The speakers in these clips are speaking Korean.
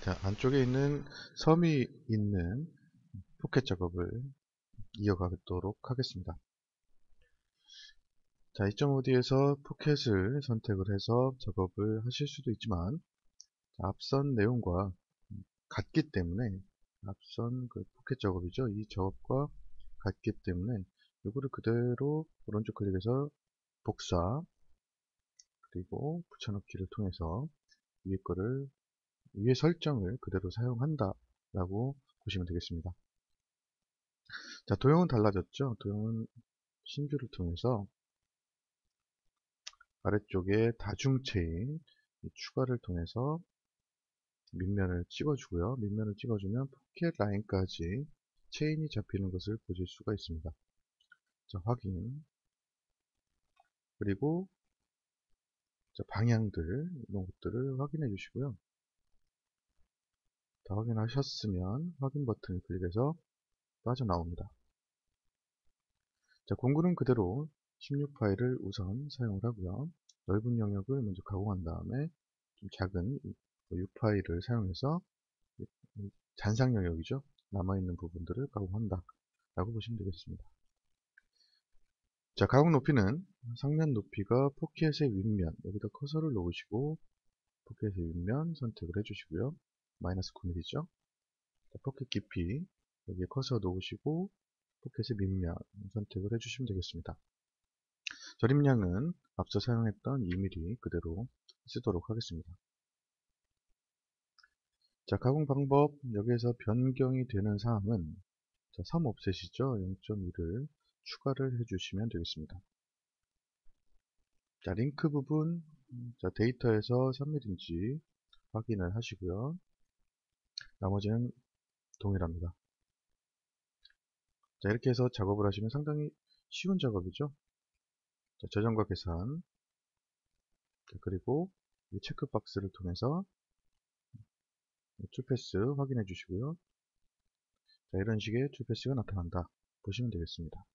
자, 안쪽에 있는 섬이 있는 포켓 작업을 이어가도록 하겠습니다. 자, 2.5D에서 포켓을 선택을 해서 작업을 하실 수도 있지만, 앞선 내용과 같기 때문에, 앞선 그 포켓 작업이죠. 이 작업과 같기 때문에 이거를 그대로 오른쪽 클릭해서 복사, 그리고 붙여넣기를 통해서 위에 설정을 그대로 사용한다 라고 보시면 되겠습니다. 자, 도형은 달라졌죠. 도형은 신규를 통해서 아래쪽에 다중 체인 추가를 통해서 밑면을 찍어주고요. 밑면을 찍어주면 포켓 라인까지 체인이 잡히는 것을 보실 수가 있습니다. 자, 확인. 그리고 자, 방향들 이런 것들을 확인해 주시고요. 다 확인하셨으면 확인 버튼을 클릭해서 빠져나옵니다. 자, 공구는 그대로 16 파일을 우선 사용을 하고요. 넓은 영역을 먼저 가공한 다음에 좀 작은 6 파일을 사용해서 잔상 영역이죠. 남아있는 부분들을 가공한다 라고 보시면 되겠습니다. 자, 가공 높이는 상면 높이가 포켓의 윗면, 여기다 커서를 놓으시고 포켓의 윗면 선택을 해주시고요. 마이너스 9mm죠. 포켓 깊이, 여기에 커서 놓으시고 포켓의 밑면 선택을 해주시면 되겠습니다. 절임량은 앞서 사용했던 2mm 그대로 쓰도록 하겠습니다. 자, 가공 방법, 여기에서 변경이 되는 사항은 자, 섬 옵셋이죠. 0.1을 추가를 해주시면 되겠습니다. 자, 링크 부분, 자, 데이터에서 3mm인지 확인을 하시고요. 나머지는 동일합니다. 자, 이렇게 해서 작업을 하시면 상당히 쉬운 작업이죠. 자, 저장과 계산, 자, 그리고 이 체크박스를 통해서 툴패스 확인해 주시고요. 자, 이런 식의 툴패스가 나타난다 보시면 되겠습니다.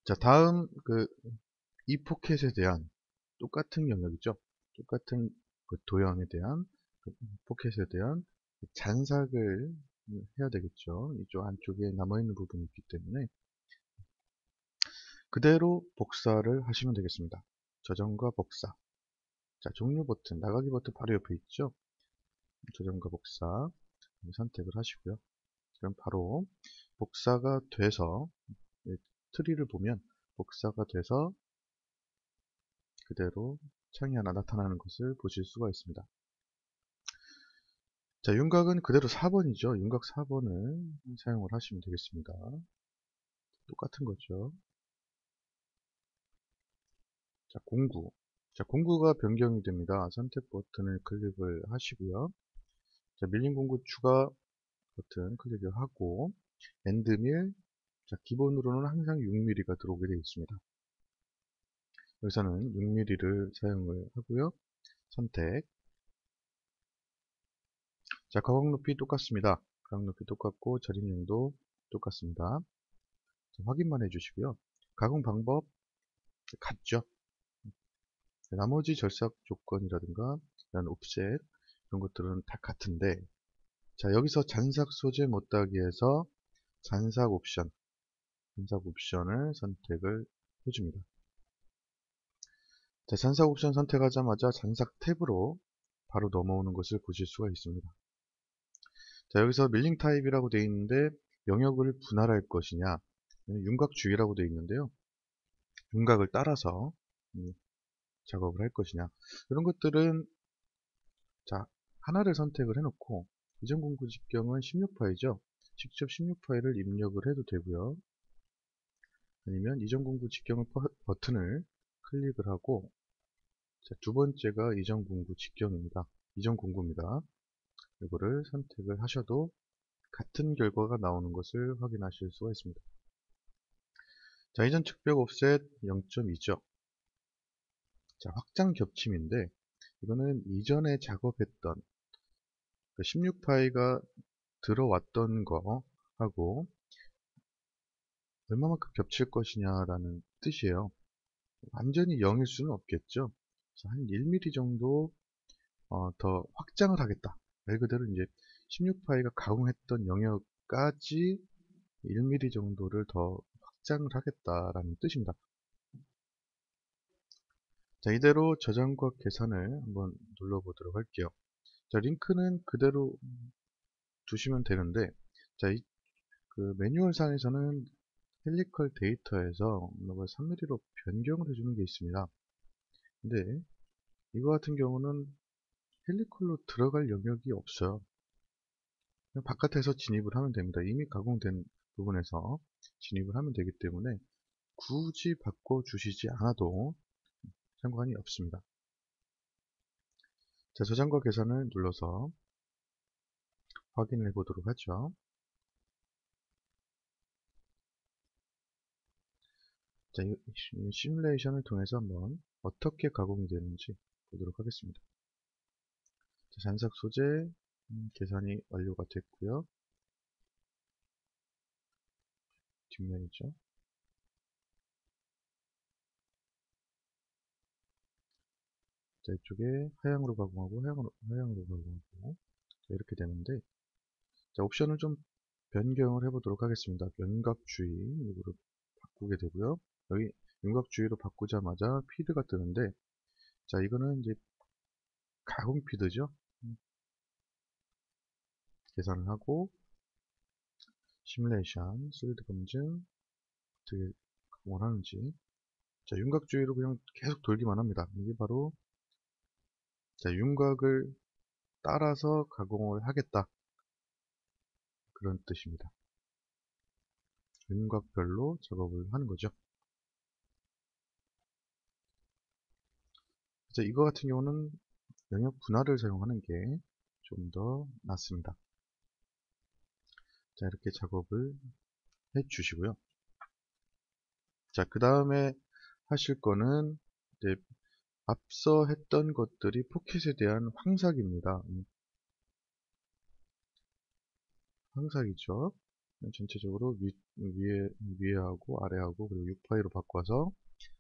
자, 다음 이 포켓에 대한 똑같은 영역이죠. 똑같은 그 도형에 대한 포켓에 대한 잔삭을 해야 되겠죠. 이쪽 안쪽에 남아있는 부분이 있기 때문에 그대로 복사를 하시면 되겠습니다. 저장과 복사. 자, 종료 버튼, 나가기 버튼 바로 옆에 있죠. 저장과 복사 선택을 하시고요. 그럼 바로 복사가 돼서 트리를 보면 복사가 돼서 그대로 창이 하나 나타나는 것을 보실 수가 있습니다. 자, 윤곽은 그대로 4번이죠. 윤곽 4번을 사용을 하시면 되겠습니다. 똑같은 거죠. 자, 공구. 자, 공구가 변경이 됩니다. 선택 버튼을 클릭을 하시고요. 자, 밀린 공구 추가 버튼 클릭을 하고 엔드밀. 자, 기본으로는 항상 6mm가 들어오게 되어 있습니다. 여기서는 6mm를 사용을 하고요. 선택. 자, 가공 높이 똑같습니다. 가공 높이 똑같고 절임량도 똑같습니다. 자, 확인만 해주시고요. 가공 방법 같죠. 나머지 절삭 조건이라든가 이런 옵셋 이런 것들은 다 같은데, 자, 여기서 잔삭 소재 못따기에서 잔삭 옵션을 선택을 해줍니다. 자, 잔삭 옵션 선택하자마자 잔삭 탭으로 바로 넘어오는 것을 보실 수가 있습니다. 자, 여기서 밀링 타입이라고 되어 있는데 영역을 분할할 것이냐, 윤곽 주기라고 되어 있는데요. 윤곽을 따라서 작업을 할 것이냐, 이런 것들은 자, 하나를 선택을 해놓고 이전 공구 직경은 16파이죠. 직접 16파일을 입력을 해도 되고요. 아니면 이전 공구 직경을 버튼을 클릭을 하고, 자, 두 번째가 이전 공구 직경입니다. 이전 공구입니다. 이거를 선택을 하셔도 같은 결과가 나오는 것을 확인하실 수가 있습니다. 자, 이전 측벽 옵셋 0.2죠. 자, 확장 겹침인데 이거는 이전에 작업했던 16파이가 들어왔던 거하고 얼마만큼 겹칠 것이냐라는 뜻이에요. 완전히 0일 수는 없겠죠. 한 1mm 정도 더 확장을 하겠다. 말 그대로 이제 16파이가 가공했던 영역까지 1mm 정도를 더 확장을 하겠다라는 뜻입니다. 자, 이대로 저장과 계산을 한번 눌러보도록 할게요. 자, 링크는 그대로 두시면 되는데, 자, 그 매뉴얼 상에서는 헬리컬 데이터에서 3mm로 변경을 해주는 게 있습니다. 근데 이거 같은 경우는 헬리컬로 들어갈 영역이 없어요. 그냥 바깥에서 진입을 하면 됩니다. 이미 가공된 부분에서 진입을 하면 되기 때문에 굳이 바꿔주시지 않아도 상관이 없습니다. 자, 저장과 계산을 눌러서 확인해 보도록 하죠. 자, 이 시뮬레이션을 통해서 한번 어떻게 가공이 되는지 보도록 하겠습니다. 자, 잔삭 소재 계산이 완료가 됐고요. 뒷면이죠. 자, 이쪽에 하향으로 가공하고 하향으로 가공하고 자, 이렇게 되는데, 자, 옵션을 좀 변경을 해보도록 하겠습니다. 윤곽주의로 바꾸게 되고요. 여기 윤곽주의로 바꾸자마자 피드가 뜨는데, 자, 이거는 이제 가공 피드죠. 계산을 하고 시뮬레이션, 솔리드 검증 어떻게 가공을 하는지. 자, 윤곽주의로 그냥 계속 돌기만 합니다. 이게 바로 자, 윤곽을 따라서 가공을 하겠다, 그런 뜻입니다. 윤곽별로 작업을 하는 거죠. 자, 이거 같은 경우는 영역 분할을 사용하는 게 좀 더 낫습니다. 자, 이렇게 작업을 해 주시고요. 자, 그 다음에 하실 거는 이제 앞서 했던 것들이 포켓에 대한 황삭입니다. 황삭이죠. 전체적으로 위에하고 아래하고 그리고 6파이로 바꿔서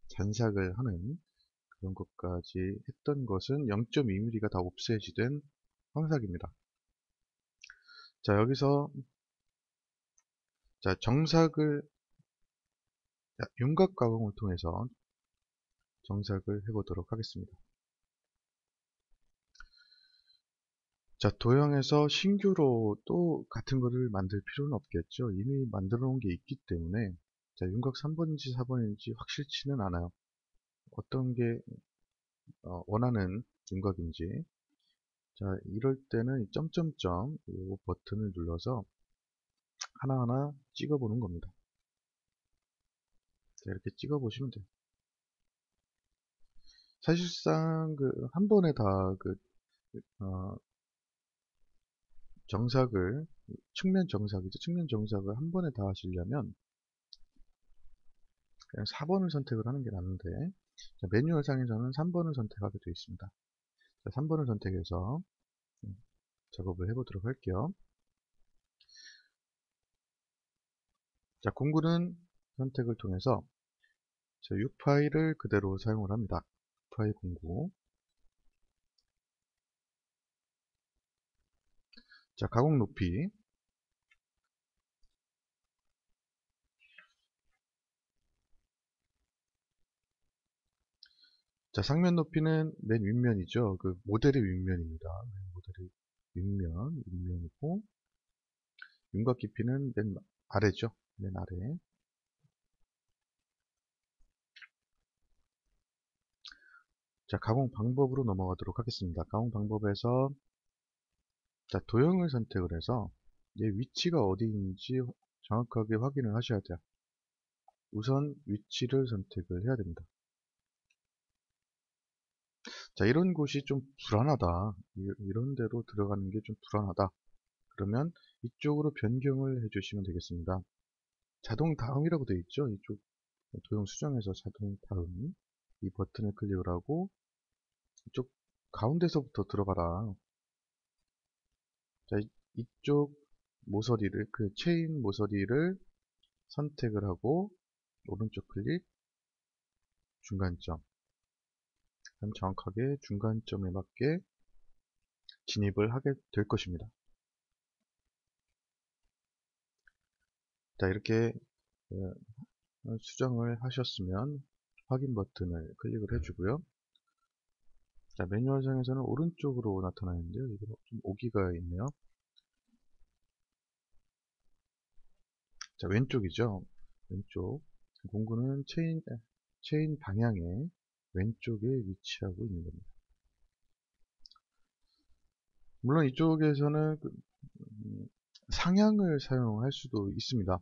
잔삭을 하는 그런 것까지 했던 것은 0.2mm가 다 옵셋이 된 황삭입니다. 자, 여기서 자, 윤곽 가공을 통해서 정삭을 해보도록 하겠습니다. 자, 도형에서 신규로 또 같은 거를 만들 필요는 없겠죠. 이미 만들어 놓은 게 있기 때문에. 자, 윤곽 3번인지 4번인지 확실치는 않아요. 어떤 게 원하는 윤곽인지. 자, 이럴 때는 이 점점점 이 버튼을 눌러서 하나하나 찍어보는 겁니다. 자, 이렇게 찍어보시면 돼요. 사실상 한 번에 다 정삭을, 측면 정삭이죠. 측면 정삭을 한 번에 다 하시려면 그냥 4번을 선택을 하는 게 낫는데, 자, 매뉴얼 상에서는 3번을 선택하게 되어 있습니다. 자, 3번을 선택해서 작업을 해보도록 할게요. 자, 공구는 선택을 통해서 자, 6파일을 그대로 사용을 합니다. 6파일 공구. 자, 가공 높이. 자, 상면 높이는 맨 윗면이죠. 그 모델의 윗면입니다. 모델의 윗면이고, 윤곽 깊이는 맨 아래죠. 맨 아래. 자, 가공 방법으로 넘어가도록 하겠습니다. 가공 방법에서 자, 도형을 선택을 해서 얘 위치가 어디인지 정확하게 확인을 하셔야 돼요. 우선 위치를 선택을 해야 됩니다. 자, 이런 곳이 좀 불안하다. 이런 데로 들어가는 게 좀 불안하다. 그러면 이쪽으로 변경을 해주시면 되겠습니다. 자동 다음이라고 되어 있죠. 이쪽 도형 수정에서 자동 다음 이 버튼을 클릭을 하고 이쪽 가운데서부터 들어가라. 자, 이쪽 모서리를 체인 모서리를 선택을 하고 오른쪽 클릭 중간점. 그럼 정확하게 중간점에 맞게 진입을 하게 될 것입니다. 자, 이렇게 수정을 하셨으면 확인 버튼을 클릭을 해주고요. 자, 매뉴얼상에서는 오른쪽으로 나타나는데요. 이게 좀 오기가 있네요. 자, 왼쪽이죠. 왼쪽. 공구는 체인 방향의 왼쪽에 위치하고 있는 겁니다. 물론 이쪽에서는 상향을 사용할 수도 있습니다.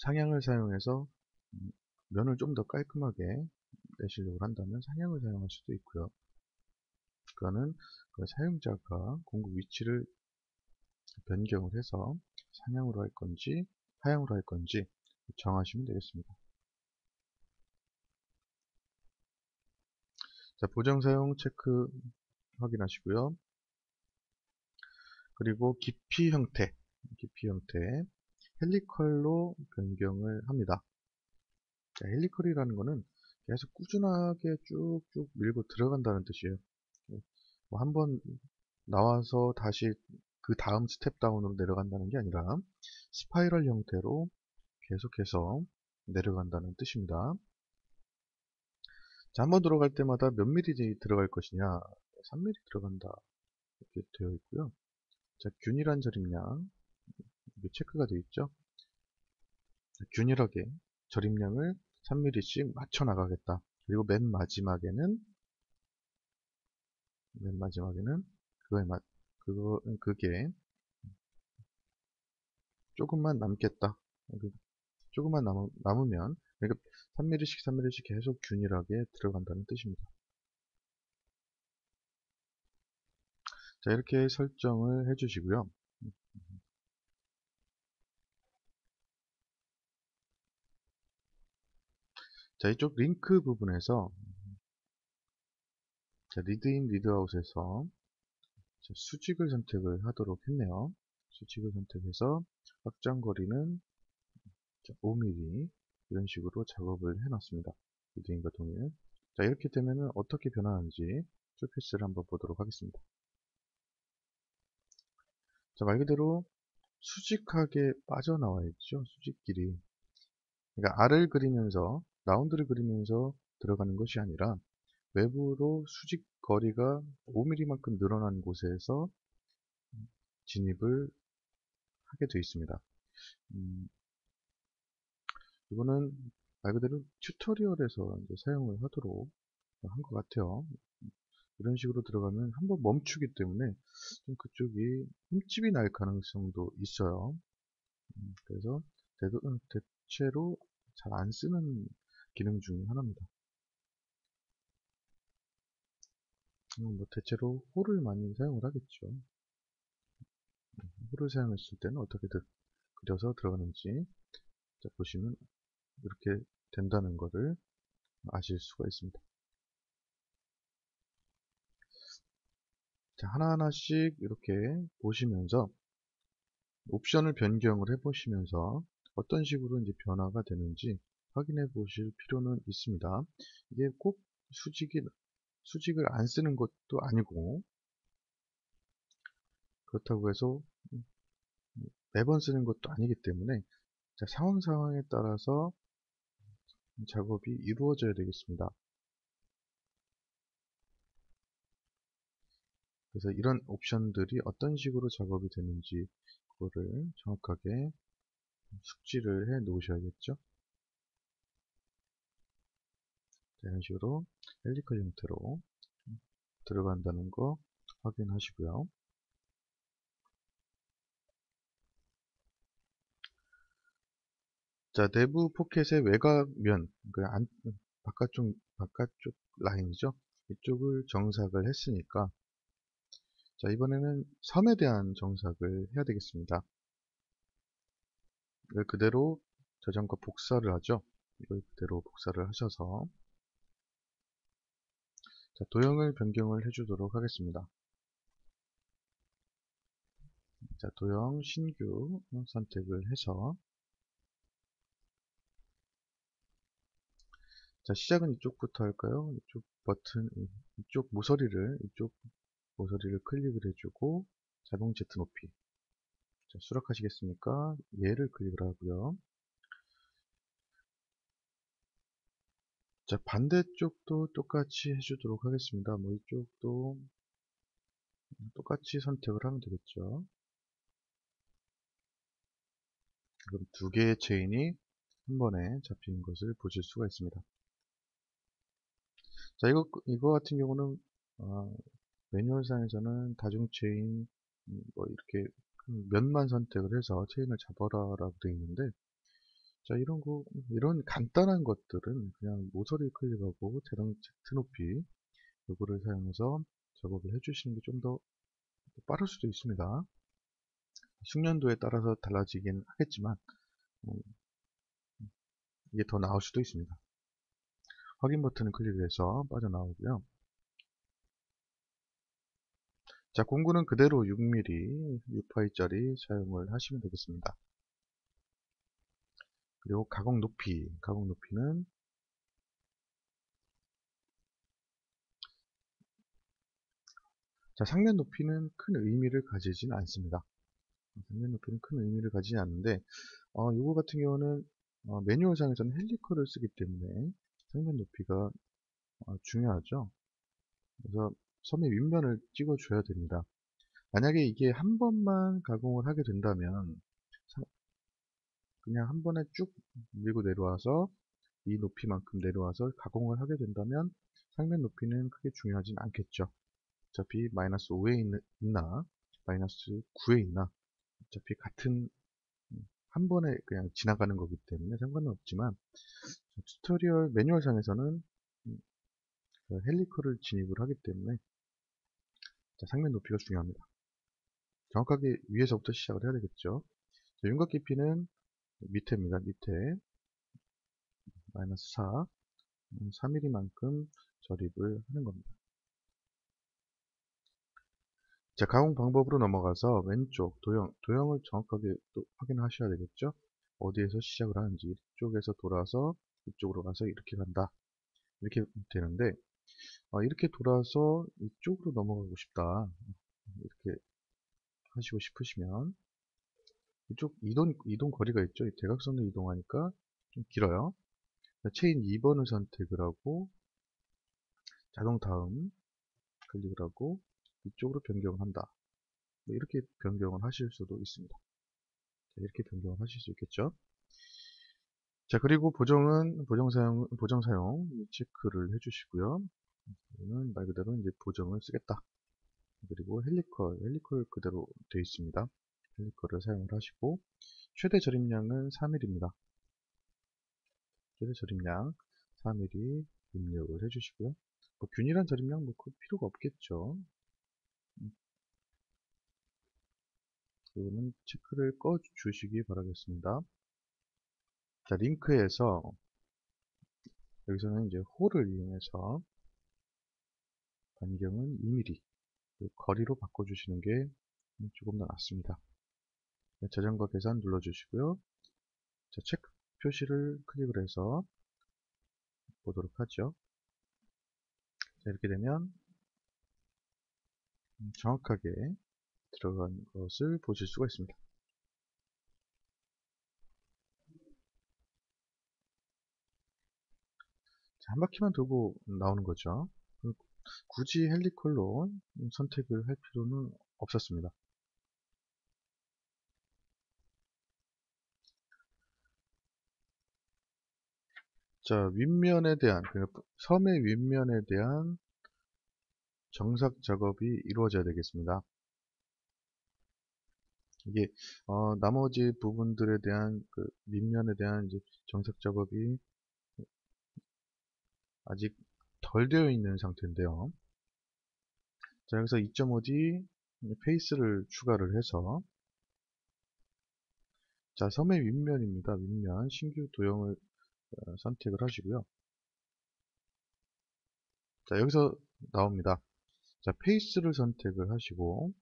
상향을 사용해서 면을 좀 더 깔끔하게 내시려고 한다면 상향을 사용할 수도 있고요. 그거는 그 사용자가 공구 위치를 변경을 해서 상향으로 할 건지 하향으로 할 건지 정하시면 되겠습니다. 자, 보정 사용 체크 확인하시고요. 그리고 깊이 형태 헬리컬로 변경을 합니다. 자, 헬리컬이라는 거는 계속 꾸준하게 쭉쭉 밀고 들어간다는 뜻이에요. 뭐 한번 나와서 다시 그 다음 스텝 다운으로 내려간다는 게 아니라 스파이럴 형태로 계속해서 내려간다는 뜻입니다. 자, 한번 들어갈 때마다 몇 미리 들어갈 것이냐, 3mm 들어간다 이렇게 되어 있고요. 자, 균일한 절임량 이게 체크가 되어 있죠. 균일하게 절임량을 3mm씩 맞춰 나가겠다. 그리고 맨 마지막에는 그게 조금만 남겠다. 조금만 남으면 그러니까 3mm씩 3mm씩 계속 균일하게 들어간다는 뜻입니다. 자, 이렇게 설정을 해주시고요. 자, 이쪽 링크 부분에서 리드인 리드아웃에서 수직을 선택을 하도록 했네요. 수직을 선택해서 확장 거리는 5mm 이런 식으로 작업을 해놨습니다. 리드인과 동일. 자, 이렇게 되면 어떻게 변하는지 surface를 한번 보도록 하겠습니다. 자, 말 그대로 수직하게 빠져나와 있죠. 수직길이. 그러니까 알을 그리면서 라운드를 그리면서 들어가는 것이 아니라 외부로 수직 거리가 5mm만큼 늘어난 곳에서 진입을 하게 되어 있습니다. 이거는 말 그대로 튜토리얼에서 이제 사용을 하도록 한 것 같아요. 이런 식으로 들어가면 한번 멈추기 때문에 좀 그쪽이 흠집이 날 가능성도 있어요. 그래서 대체로 잘 안 쓰는 기능 중에 하나입니다. 뭐 대체로 홀을 많이 사용을 하겠죠. 홀을 사용했을 때는 어떻게 그려서 들어가는지 보시면 이렇게 된다는 것을 아실 수가 있습니다. 자, 하나하나씩 이렇게 보시면서 옵션을 변경을 해 보시면서 어떤 식으로 이제 변화가 되는지 확인해 보실 필요는 있습니다. 이게 꼭 수직을 안 쓰는 것도 아니고 그렇다고 해서 매번 쓰는 것도 아니기 때문에 자, 상황에 따라서 작업이 이루어져야 되겠습니다. 그래서 이런 옵션들이 어떤 식으로 작업이 되는지 그거를 정확하게 숙지를 해 놓으셔야겠죠. 이런 식으로 헬리컬 형태로 들어간다는 거 확인하시고요. 자, 내부 포켓의 외곽면, 바깥쪽 라인이죠. 이쪽을 정삭을 했으니까, 자, 이번에는 섬에 대한 정삭을 해야 되겠습니다. 이걸 그대로 저장과 복사를 하죠. 이걸 그대로 복사를 하셔서, 자, 도형을 변경을 해주도록 하겠습니다. 자, 도형 신규 선택을 해서, 자, 시작은 이쪽부터 할까요? 이쪽 버튼, 이쪽 모서리를 클릭을 해주고, 자동 Z 높이. 자, 수락하시겠습니까? 얘를 클릭을 하고요. 자, 반대쪽도 똑같이 해주도록 하겠습니다. 뭐, 이쪽도 똑같이 선택을 하면 되겠죠. 그럼 두 개의 체인이 한 번에 잡히는 것을 보실 수가 있습니다. 자, 이거 같은 경우는, 매뉴얼상에서는 다중 체인, 뭐, 이렇게 면만 선택을 해서 체인을 잡아라라고 되어 있는데, 자, 이런 간단한 것들은 그냥 모서리 클릭하고 자동 Z 높이, 요거를 사용해서 작업을 해주시는 게 좀 더 빠를 수도 있습니다. 숙련도에 따라서 달라지긴 하겠지만, 음, 이게 더 나을 수도 있습니다. 확인 버튼을 클릭해서 빠져나오고요. 자, 공구는 그대로 6mm, 6파이짜리 사용을 하시면 되겠습니다. 그리고 가공 높이는 자, 상면 높이는 큰 의미를 가지진 않습니다. 상면 높이는 큰 의미를 가지지 않는데, 이거 같은 경우는 매뉴얼상에서는 헬리컬을 쓰기 때문에 상면 높이가 중요하죠. 그래서 섬의 윗면을 찍어줘야 됩니다. 만약에 이게 한 번만 가공을 하게 된다면 그냥 한 번에 쭉 밀고 내려와서 이 높이만큼 내려와서 가공을 하게 된다면 상면 높이는 크게 중요하진 않겠죠. 어차피 마이너스 5에 있나 마이너스 9에 있나 어차피 같은 한 번에 그냥 지나가는 거기 때문에 상관은 없지만 튜토리얼 매뉴얼상에서는 헬리컬을 진입을 하기 때문에 자, 상면 높이가 중요합니다. 정확하게 위에서부터 시작을 해야 되겠죠. 자, 윤곽 깊이는 밑에입니다. 밑에 마이너스 4, 4mm만큼 절입을 하는 겁니다. 자, 가공 방법으로 넘어가서 왼쪽 도형을 정확하게 또 확인하셔야 되겠죠. 어디에서 시작을 하는지 이쪽에서 돌아서 이쪽으로 가서 이렇게 간다. 이렇게 되는데 이렇게 돌아서 이쪽으로 넘어가고 싶다. 이렇게 하시고 싶으시면 이쪽 이동 거리가 있죠. 이 대각선으로 이동하니까 좀 길어요. 체인 2번을 선택을 하고 자동 다음 클릭을 하고 이쪽으로 변경을 한다. 이렇게 변경을 하실 수도 있습니다. 이렇게 변경을 하실 수 있겠죠. 자, 그리고 보정 사용 체크를 해주시고요. 이거는 말 그대로 이제 보정을 쓰겠다. 그리고 헬리컬 그대로 되어 있습니다. 헬리컬을 사용을 하시고 최대 절임량은 3mm입니다. 최대 절임량 3mm 입력을 해주시고요. 뭐 균일한 절임량 그 필요가 없겠죠. 이거는 체크를 꺼 주시기 바라겠습니다. 자, 링크에서 여기서는 이제 홀을 이용해서 반경은 2mm 거리로 바꿔주시는 게 조금 더 낫습니다. 저장과 계산 눌러주시고요. 자, 체크 표시를 클릭을 해서 보도록 하죠. 자, 이렇게 되면 정확하게 들어간 것을 보실 수가 있습니다. 자, 한 바퀴만 돌고 나오는 거죠. 굳이 헬리컬로 선택을 할 필요는 없었습니다. 자, 그러니까 섬의 윗면에 대한 정삭 작업이 이루어져야 되겠습니다. 이게 나머지 부분들에 대한 그 밑면에 대한 이제 정삭 작업이 아직 덜 되어 있는 상태인데요. 자, 여기서 2.5D 페이스를 추가를 해서 자, 섬의 윗면입니다. 윗면 신규 도형을 선택을 하시고요. 자, 여기서 나옵니다. 자, 페이스를 선택을 하시고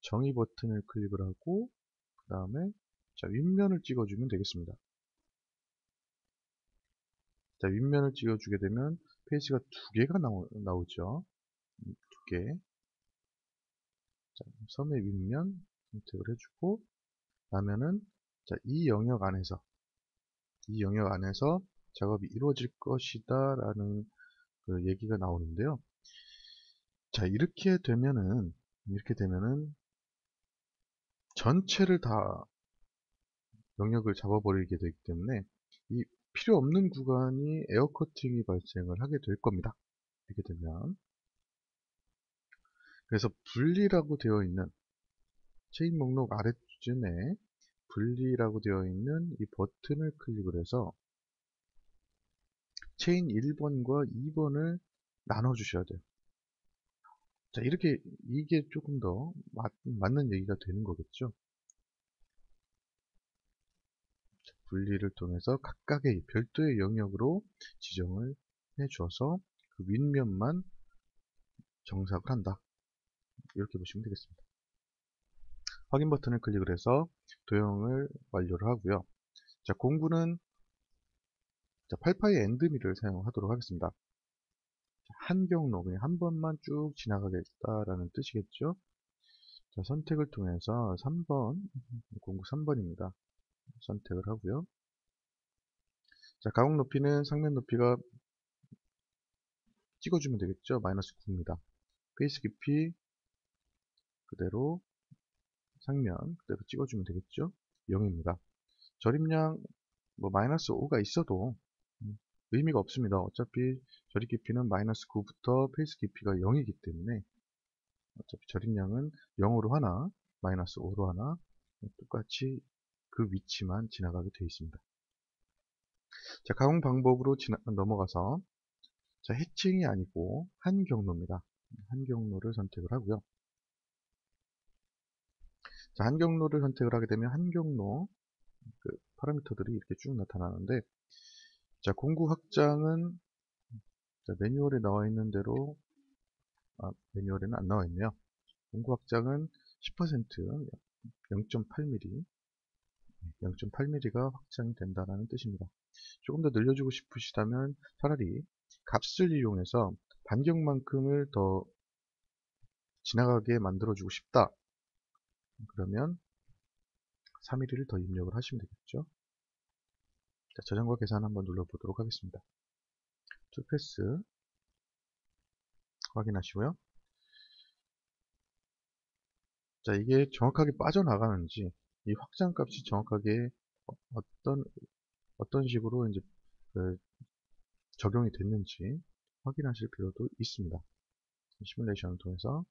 정의 버튼을 클릭을 하고 그 다음에 자, 윗면을 찍어주면 되겠습니다. 자, 윗면을 찍어주게 되면 페이지가 두 개가 나오죠. 두 개. 자, 섬의 윗면 선택을 해주고, 나면은, 자, 이 영역 안에서 작업이 이루어질 것이다 라는 그 얘기가 나오는데요. 자, 이렇게 되면은 전체를 다 영역을 잡아버리게 되기 때문에 이 필요 없는 구간이 에어 커팅이 발생을 하게 될 겁니다. 이렇게 되면. 그래서 분리라고 되어 있는 체인 목록 아래쯤에 분리라고 되어 있는 이 버튼을 클릭을 해서 체인 1번과 2번을 나눠 주셔야 돼요. 자, 이게 조금 더 맞는 얘기가 되는 거겠죠. 분리를 통해서 각각의 별도의 영역으로 지정을 해줘서 그 윗면만 정삭을 한다. 이렇게 보시면 되겠습니다. 확인 버튼을 클릭을 해서 도형을 완료를 하고요. 자, 공구는 8파이 엔드밀을 사용하도록 하겠습니다. 한 경로, 그냥 한 번만 쭉 지나가겠다라는 뜻이겠죠. 자, 선택을 통해서 3번, 공구 3번입니다. 선택을 하고요. 자, 가공 높이는 상면 높이가 찍어주면 되겠죠. 마이너스 9입니다. 페이스 깊이 그대로 상면 그대로 찍어주면 되겠죠. 0입니다. 절입량 마이너스 5가 있어도 의미가 없습니다. 어차피 절입 깊이는 마이너스 9부터 페이스 깊이가 0이기 때문에 어차피 절입량은 0으로 하나 마이너스 5로 하나 똑같이 그 위치만 지나가게 되어 있습니다. 자, 가공 방법으로 넘어가서 자, 해칭이 아니고 한 경로입니다. 한 경로를 선택을 하고요. 자, 한 경로를 선택을 하게 되면 한 경로 그 파라미터들이 이렇게 쭉 나타나는데, 자, 공구 확장은 자, 매뉴얼에 나와 있는 대로 매뉴얼에는 안 나와 있네요. 공구 확장은 10% 0.8mm 0.8mm가 확장이 된다는 뜻입니다. 조금 더 늘려주고 싶으시다면 차라리 값을 이용해서 반경만큼을 더 지나가게 만들어주고 싶다. 그러면 3mm를 더 입력을 하시면 되겠죠. 자, 저장과 계산 한번 눌러보도록 하겠습니다. 투패스 확인하시고요. 자, 이게 정확하게 빠져나가는지, 이 확장값이 정확하게 어떤 식으로 이제 그 적용이 됐는지 확인하실 필요도 있습니다. 시뮬레이션을 통해서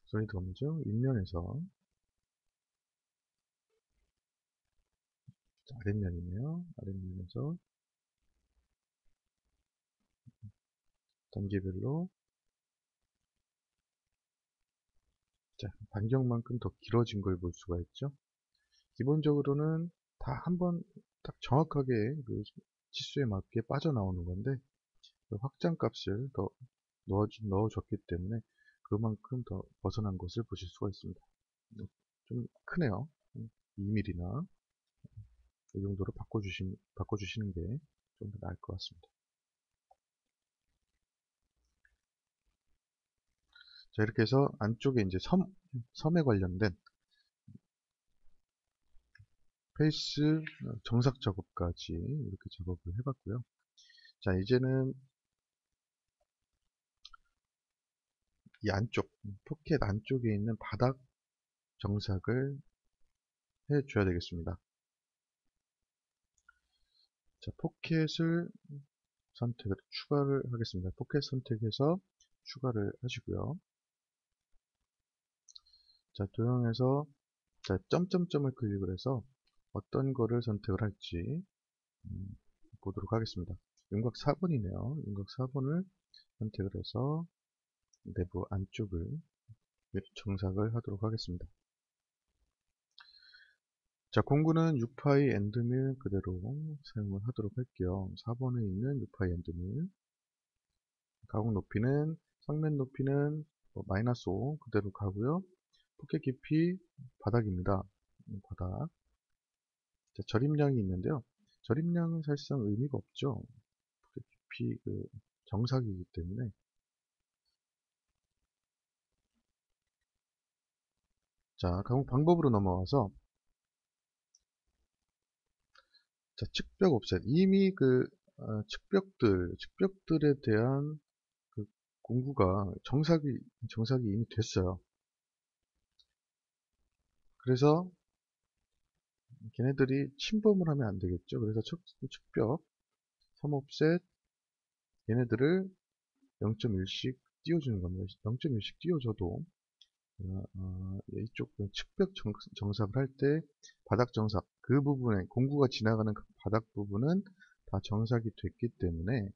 솔리드 검증 윗면에서 아랫면이네요. 아랫면에서 단계별로 자, 반경만큼 더 길어진 걸 볼 수가 있죠. 기본적으로는 다 한번 딱 정확하게 그 치수에 맞게 빠져나오는 건데 그 확장값을 더 넣어줬기 때문에 그만큼 더 벗어난 것을 보실 수가 있습니다. 좀 크네요. 2mm나 이 정도로 바꿔주시는 게 좀 더 나을 것 같습니다. 자, 이렇게 해서 안쪽에 이제 섬에 관련된 페이스 정삭 작업까지 이렇게 작업을 해봤고요. 자, 이제는 이 안쪽, 포켓 안쪽에 있는 바닥 정삭을 해줘야 되겠습니다. 자, 포켓을 추가를 하겠습니다. 포켓 선택해서 추가를 하시고요. 자, 도형에서 자, 점점점을 클릭을 해서 어떤 거를 선택을 할지 보도록 하겠습니다. 윤곽 4번이네요. 윤곽 4번을 선택을 해서 내부 안쪽을 정삭을 하도록 하겠습니다. 자, 공구는 6파이 엔드밀 그대로 사용을 하도록 할게요. 4번에 있는 6파이 엔드밀. 가공 높이는, 상면 높이는 마이너스 5 그대로 가고요. 포켓 깊이 바닥입니다. 바닥. 자, 절임량이 있는데요. 절임량은 사실상 의미가 없죠. 깊이 정삭이기 때문에. 자, 방법으로 넘어와서, 자, 측벽 옵셋. 이미 측벽들에 대한 그 공구가 정삭이 이미 됐어요. 그래서 걔네들이 침범을 하면 안 되겠죠. 그래서 측벽 3옵셋 얘네들을 0.1씩 띄워주는 겁니다. 0.1씩 띄워줘도 이쪽 측벽 정삭을 할 때 바닥 정삭 그 부분에 공구가 지나가는 그 바닥 부분은 다 정삭이 됐기 때문에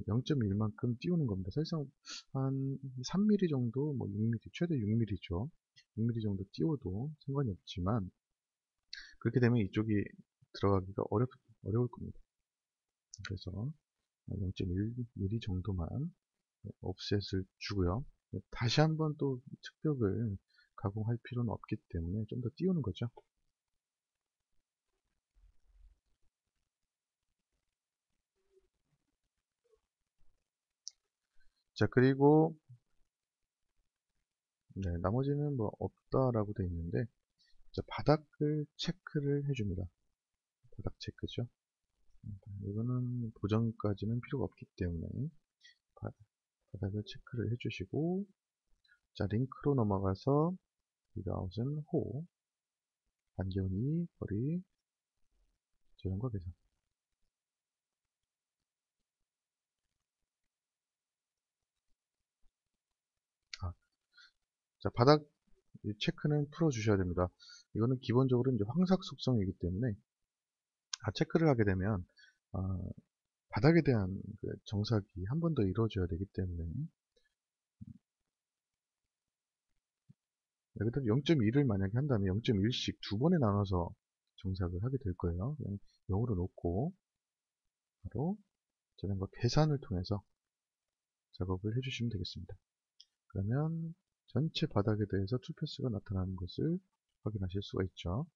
0.1만큼 띄우는 겁니다. 사실상 한 3mm 정도, 뭐 6mm, 최대 6mm죠. 6mm 정도 띄워도 상관이 없지만 그렇게 되면 이쪽이 들어가기가 어려울 겁니다. 그래서 0.1mm 정도만 옵셋을 주고요. 다시 한번 또 측벽을 가공할 필요는 없기 때문에 좀 더 띄우는 거죠. 자, 그리고 네, 나머지는 뭐 없다라고 되어 있는데, 자, 바닥을 체크를 해줍니다. 바닥 체크죠. 이거는 보정까지는 필요가 없기 때문에 바닥을 체크를 해주시고, 자, 링크로 넘어가서 리드아웃은 호, 반기온이 거리, 저장과 계산. 아, 자, 바닥 체크는 풀어주셔야 됩니다. 이거는 기본적으로 이제 황삭 속성이기 때문에 체크를 하게 되면 바닥에 대한 정삭이 한 번 더 이루어져야 되기 때문에 예를 들어 0.1을 만약에 한다면 0.1씩 두 번에 나눠서 정삭을 하게 될 거예요. 그냥 0으로 놓고 바로 저장과 계산을 통해서 작업을 해주시면 되겠습니다. 그러면 전체 바닥에 대해서 투패스가 나타나는 것을 확인하실 수가 있죠.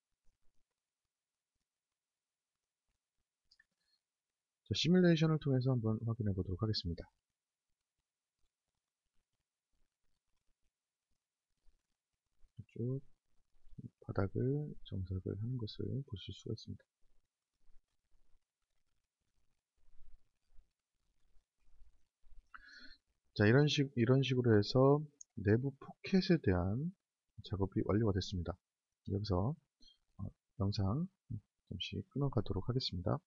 자, 시뮬레이션을 통해서 한번 확인해 보도록 하겠습니다. 쭉 바닥을 정삭을 하는 것을 보실 수가 있습니다. 자, 이런 식으로 해서 내부 포켓에 대한 작업이 완료가 됐습니다. 여기서 영상 잠시 끊어가도록 하겠습니다.